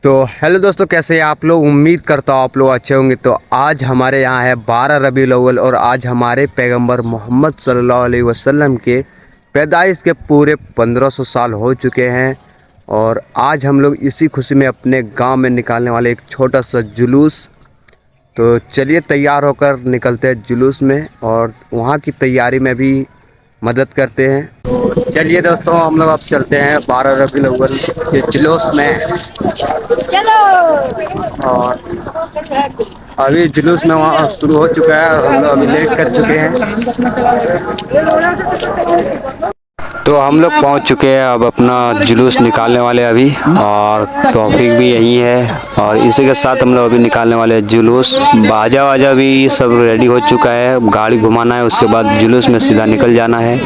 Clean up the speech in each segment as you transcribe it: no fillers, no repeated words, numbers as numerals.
तो हेलो दोस्तों, कैसे हैं आप लोग। उम्मीद करता हूँ आप लोग अच्छे होंगे। तो आज हमारे यहाँ है 12 रबीउल अव्वल और आज हमारे पैगंबर मोहम्मद सल्लल्लाहु अलैहि वसल्लम के पैदाइश के पूरे 1500 साल हो चुके हैं। और आज हम लोग इसी खुशी में अपने गांव में निकालने वाले एक छोटा सा जुलूस। तो चलिए तैयार होकर निकलते हैं जुलूस में और वहाँ की तैयारी में भी मदद करते हैं। चलिए दोस्तों, हम लोग अब चलते हैं 12 रबीउल अव्वल के जुलूस में। चलो। और अभी जुलूस में वहाँ शुरू हो चुका है, हम लोग अभी लेट कर चुके हैं। तो हम लोग पहुँच चुके हैं, अब अपना जुलूस निकालने वाले अभी। और तौफीक भी यहीं है और इसी के साथ हम लोग अभी निकालने वाले हैं जुलूस। बाजा वाजा भी सब रेडी हो चुका है, गाड़ी घुमाना है, उसके बाद जुलूस में सीधा निकल जाना है।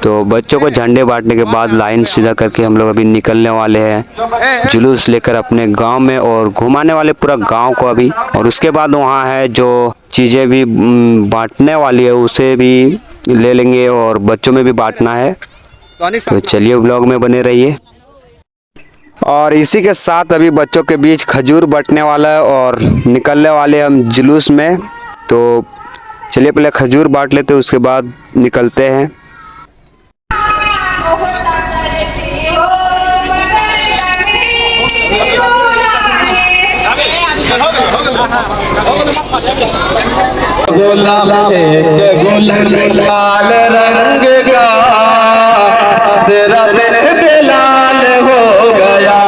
तो बच्चों को झंडे बांटने के बाद लाइन सीधा करके हम लोग अभी निकलने वाले हैं जुलूस लेकर अपने गांव में, और घुमाने वाले पूरा गांव को अभी। और उसके बाद वहां है जो चीज़ें भी बांटने वाली है उसे भी ले लेंगे और बच्चों में भी बांटना है। तो चलिए ब्लॉग में बने रहिए। और इसी के साथ अभी बच्चों के बीच खजूर बंटने वाला है और निकलने वाले हम जुलूस में। तो चलिए पहले खजूर बांट लेते हैं, उसके बाद निकलते हैं। गुलाब लाल रंग का तेरा दिल लाल हो गया।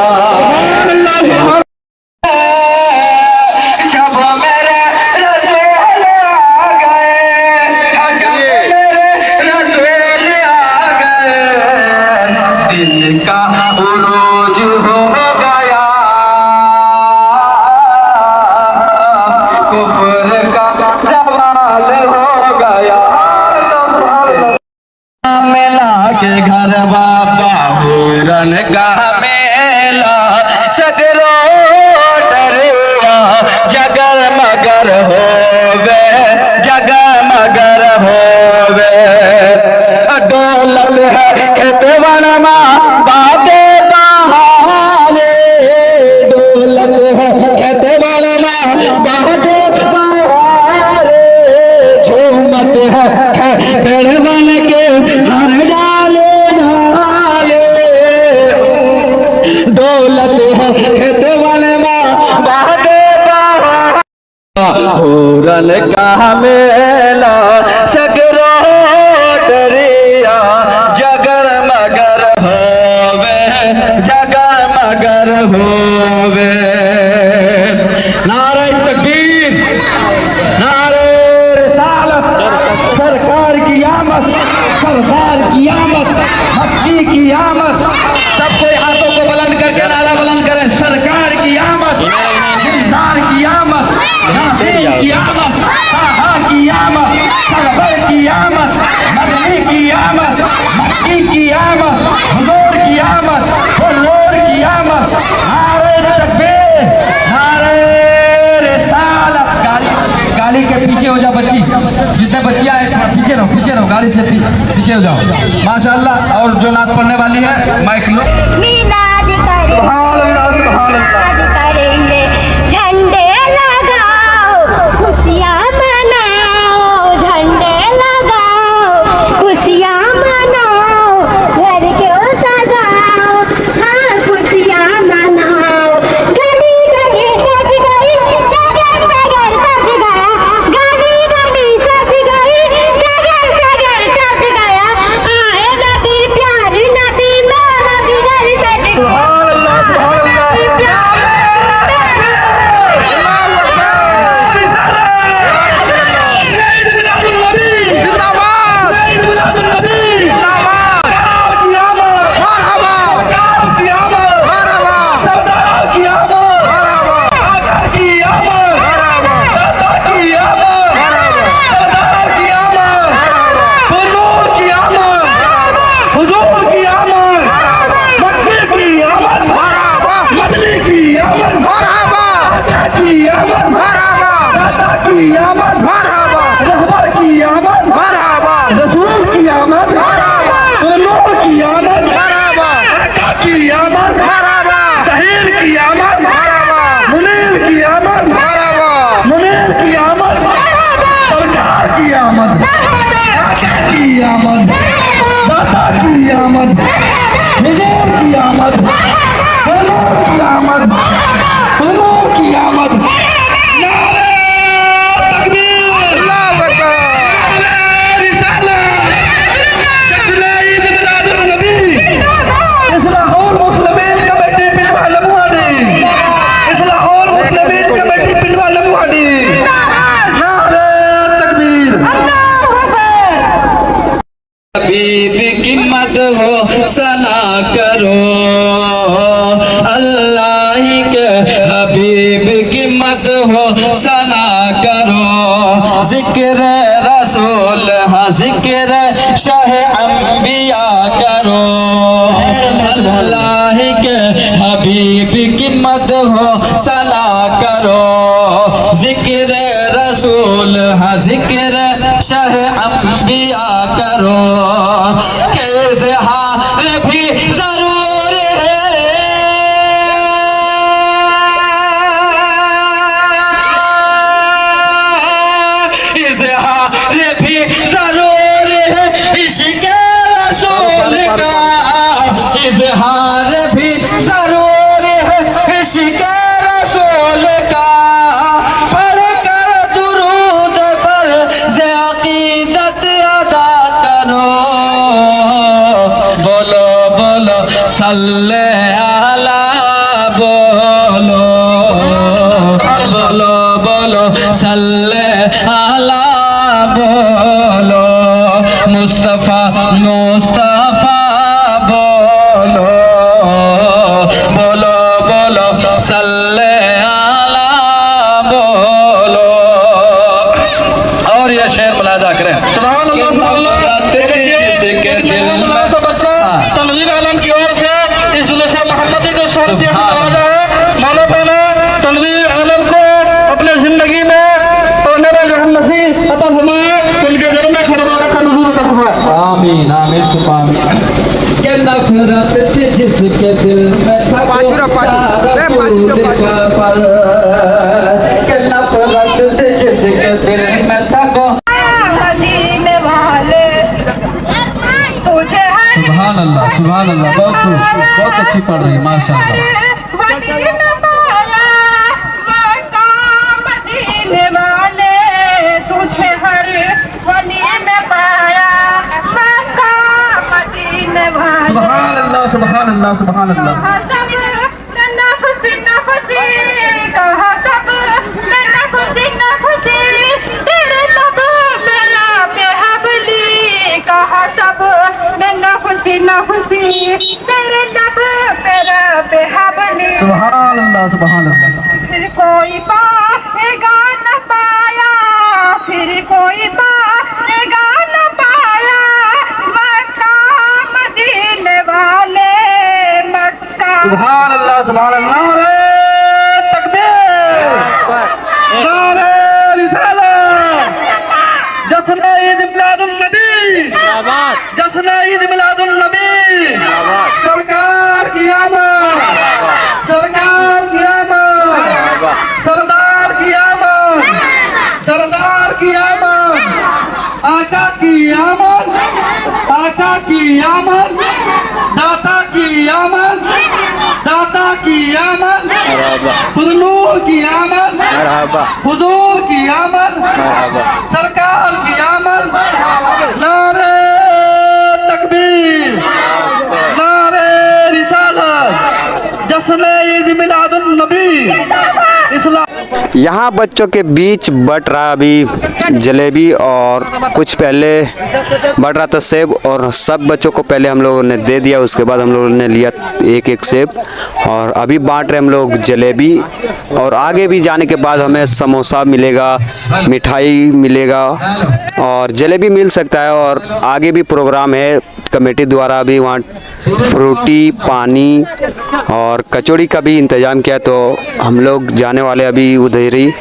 जब मेरे रसूल आ गए, जब मेरे रसूल आ गए, दिल का उरूज हो गया। कुफ्र का जवाल हो गया। मेला के घर बाबा हुरन का मेला, सगरो डरिया जगर मगर होवे, जगर मगर होवे। दौलत है खेतवन माँ बाबे बहाने, दौलत है खेतवन माँ बाबे बहाने। झूमत है पेड़ बन के हर डाले डाले, दौलत है खेतवन माँ बाबे बहाने। हुरन का मेला सगरो डरिया जगर मगर होवे, जगर मगर होवे। नारे तकबीर, नारे रिसालत, सरकार की आमद, सरकार की आमद, हक्की की आमद। सबको हाथों को बुलंद करके नारा बुलंद करें। सरकार की आमद, दिलदार की आमद, नासिर की आमद, साहा की आमद, सरवर की आमद, मदनी की आमद, मक्की की आमद, हुजूर की आमद, हुजूर की आमद। नारे तकबीर, नारे रिसालत। गाड़ी के पीछे हो जाओ बच्ची, जितने बच्चियां आए थोड़ा पीछे रहो, पीछे रहो, गाड़ी से पीछे हो जाओ। माशाअल्लाह। और जो नात पढ़ने वाली है माइक लो। मिलाद करेंगे, सुभान अल्लाह, सुभान अल्लाह। मिलाद करेंगे, झंडे लगाओ, खुशियाँ मनाओ, झंडे लगाओ, खुशियाँ मनाओ, घर को सजाओ, हाँ खुशियाँ मनाओ। गली गली सज गई, सगर सगर सज गया, गली गली सज गई, सगर सगर सज गया। आए नबी प्यार नबी मेरा जिगर सज गया। सुभान अल्लाह, सुभान अल्लाह। की आमद, की आमद, तहीर की हबीब की मत हो सना करो, अल्लाह के हबीब की मत हो सना करो, जिक्र रसूल हाँ जिक्र शाह अंबिया करो, अल्लाह के हबीब की मत हो सना करो, जिक्र रसूल हाँ जिक्र शाह अंबिया करो, के इज़हार भी जरूर है, इज़हार भी जरूर है इश्क़ रसूल का, इज़हार भी जरूर है इश्क़ रसूल का, पढ़ कर दुरूद पर से अक़ीदत अदा करो, बोलो बोलो सल्ले अला बोलो, बोलो बोलो सल्ले अला बोलो, मुस्तफ़ा मुस्तफ़ा बोलो, बोलो बोलो सल्ले अला बोलो। और ये शेर मुलाजा करें, सुभान अल्लाह सुभान अल्लाह। जिसके दिल में तनवीर आलम की ओर से इस जुलूस मोहम्मदी को शोहरत नवाजा है। मौला पहले तनवीर आलम को अपने जिंदगी में मेरा जहन नसीब अता फरमाए, उनके घर में खड़े का नजूर अता फरमाए। आमीन आमीन सुभान। के नफरत थी जिसके दिल में था पर, के नफरत थी जिसके दिल में था मदीने वाले तुझे सुभान अल्लाह सुभान अल्लाह। बहुत अच्छी पढ़ रही है माशाअल्लाह। मदीने वाला मक्का मदीने वाले तुझे हर वली में पाया, मक्का मदीने वाले सुभान अल्लाह सुभान अल्लाह सुभान अल्लाह। कहा सब नफसी नफसी, कहा सब नफसी नफसी, तेरे लब मेरा बेहबली, कहा सब नफसी नफसी, तेरे लब मेरा बेहबली। सुभान अल्लाह सुभान अल्लाह। फिर कोई पाएगा न पाया, फिर कोई पाएगा न पाया, मक्का मदीने वाले मक्का। सुभान अल्लाह सुभान अल्लाह। नारे तकबीर, नारे रिसालत, जश्न ईद मिलादुन नबी, जश्न ईद मिलादुन नबी, सरकार की आमद, सरकार की आमद, सरदार की आमद, सरदार की आमद, आका की आमद, आका की आमद, दाता की आमद, दाता की आमद, हुजूर की आमद, हुजूर की आमद, सरकार की आमद। नारे तकबीर, नारे रिसालत, जश्न ईद मिलादुन नबी, इस्लाम। यहाँ बच्चों के बीच बट रहा अभी जलेबी, और कुछ पहले बट रहा था सेब, और सब बच्चों को पहले हम लोगों ने दे दिया, उसके बाद हम लोगों ने लिया एक एक सेब, और अभी बांट रहे हम लोग जलेबी। और आगे भी जाने के बाद हमें समोसा मिलेगा, मिठाई मिलेगा और जलेबी मिल सकता है, और आगे भी प्रोग्राम है कमेटी द्वारा भी वहाँ फ्रूटी पानी और कचौड़ी का भी इंतज़ाम किया, तो हम लोग जाने वाले अभी उधर ही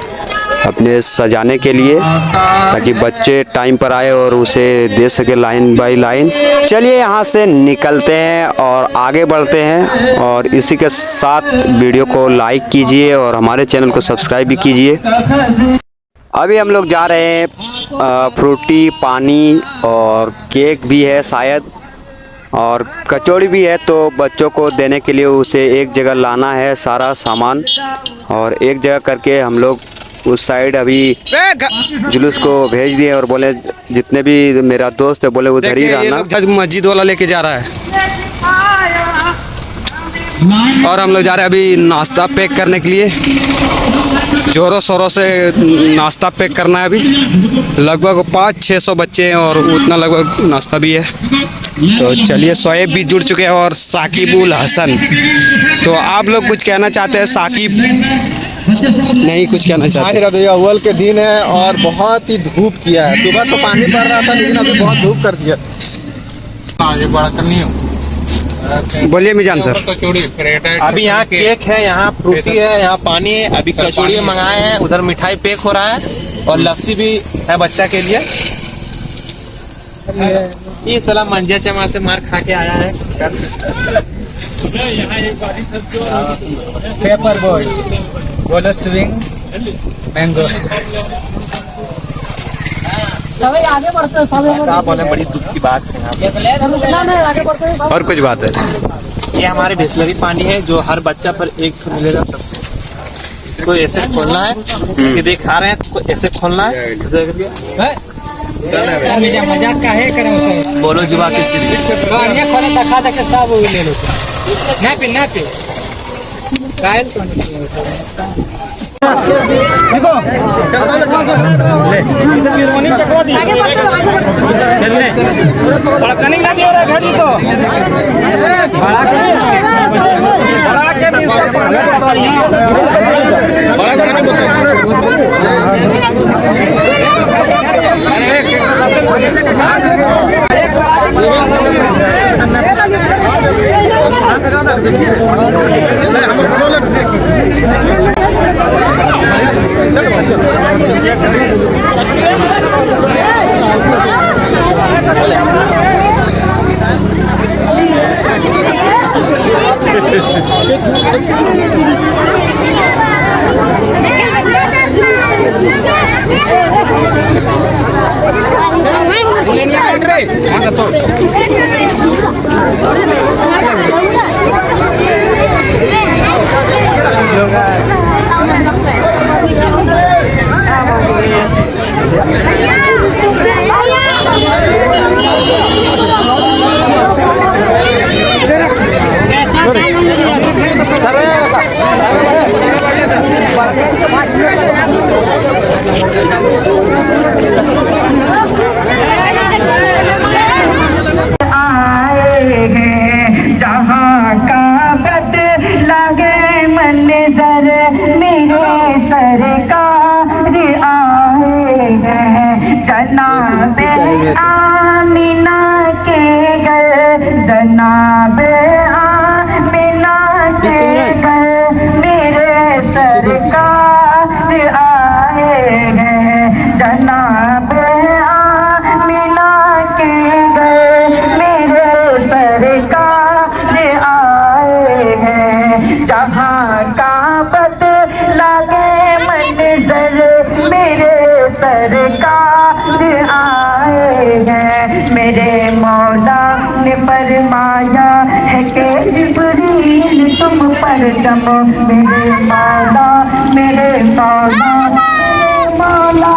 अपने सजाने के लिए, ताकि बच्चे टाइम पर आए और उसे दे सके लाइन बाय लाइन। चलिए यहाँ से निकलते हैं और आगे बढ़ते हैं, और इसी के साथ वीडियो को लाइक कीजिए और हमारे चैनल को सब्सक्राइब भी कीजिए। अभी हम लोग जा रहे हैं, फ्रूटी पानी और केक भी है शायद, और कचौड़ी भी है, तो बच्चों को देने के लिए उसे एक जगह लाना है सारा सामान, और एक जगह करके हम लोग उस साइड अभी जुलूस को भेज दिए, और बोले जितने भी मेरा दोस्त है बोले उधर ही रहना। मस्जिद वाला लेके जा रहा है, और हम लोग जा रहे हैं अभी नाश्ता पैक करने के लिए। ज़ोरों शोरों से नाश्ता पैक करना है अभी। लगभग 500-600 बच्चे हैं और उतना लगभग नाश्ता भी है। तो चलिए, शोएब भी जुड़ चुके हैं और साकिबुल हसन। तो आप लोग कुछ कहना चाहते हैं? साकिब नहीं कुछ कहना चाहते? आज रबीउल अव्वल के दिन है और बहुत ही धूप किया है। सुबह तो पानी पड़ रहा था लेकिन अभी बहुत धूप कर दिया। आगे बड़ा करनी हो। बोलिए मिजान सर। अभी यहाँ केक है, यहाँ फ्रूटी है, यहाँ पानी है। अभी कचौड़ी मंगाए हैं, उधर मिठाई पैक हो रहा है और लस्सी भी है बच्चा के लिए। ये साला मंजिया चमा से मार खा के आया है। पेपर बॉय बोलो स्विंग मैंगो। क्या बोले, बड़ी दुख की बात है यहाँ पे। और कुछ बात है? ये हमारे बिस्लरी पानी है जो हर बच्चा पर एक मिलेगा सबको। कोई ऐसे खोलना है, इसके दिखा रहे हैं, कोई ऐसे खोलना है। मजाक का है करें उसे। बोलो जुबा की सिरी। ये खोले दिखा दे के सब वो ले लो। ना पे कायल तो आमिना के घर, जनाब आमिना के घर मेरे सरकार आए हैं। जनाब आमिना के घर मेरे सरकार आए हैं। जहाँ का बदला के मंजर मेरे सरकार आए हैं। मेरे मौला ने फरमाया है कि जिब्रील तुम पर जमो। मेरे मौला मेरे मौला मेरे मौला